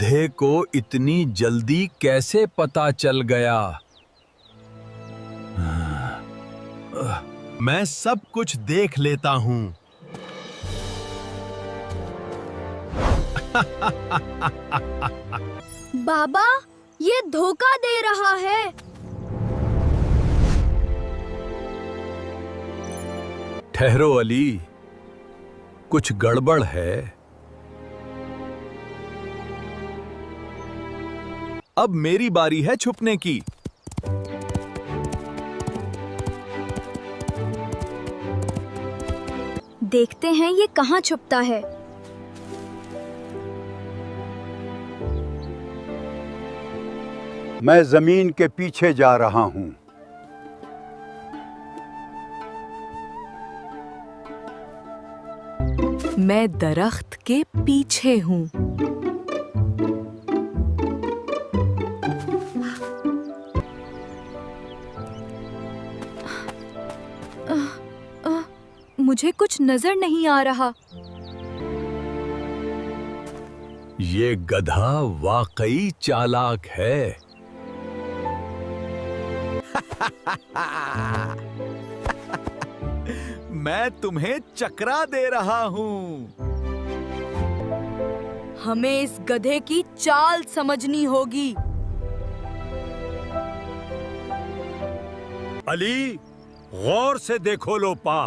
गधे को इतनी जल्दी कैसे पता चल गया? मैं सब कुछ देख लेता हूं। बाबा, ये धोखा दे रहा है। ठहरो अली, कुछ गड़बड़ है। अब मेरी बारी है छुपने की। देखते हैं ये कहाँ छुपता है। मैं जमीन के पीछे जा रहा हूं। मैं दरख्त के पीछे हूँ। मुझे कुछ नजर नहीं आ रहा। ये गधा वाकई चालाक है। मैं तुम्हें चकरा दे रहा हूँ। हमें इस गधे की चाल समझनी होगी। अली, गौर से देखो लोपा।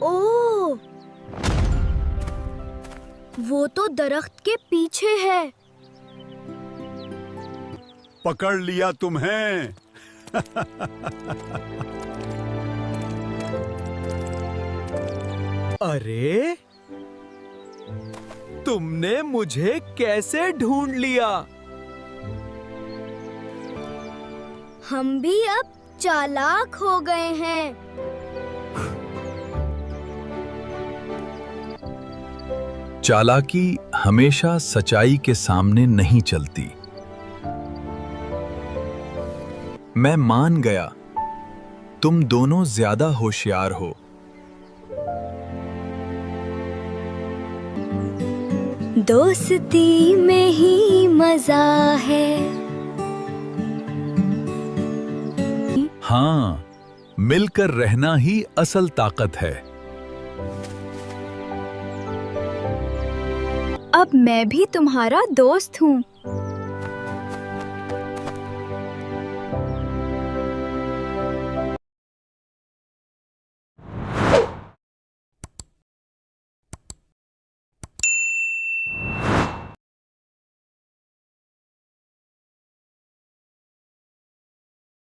ओह, वो तो दरख्त के पीछे है। पकड़ लिया तुम्हें। अरे, तुमने मुझे कैसे ढूंढ लिया? हम भी अब चालाक हो गए हैं। चालाकी हमेशा सच्चाई के सामने नहीं चलती। मैं मान गया, तुम दोनों ज्यादा होशियार हो। दोस्ती में ही मजा है। हाँ, मिलकर रहना ही असल ताकत है। अब मैं भी तुम्हारा दोस्त हूँ।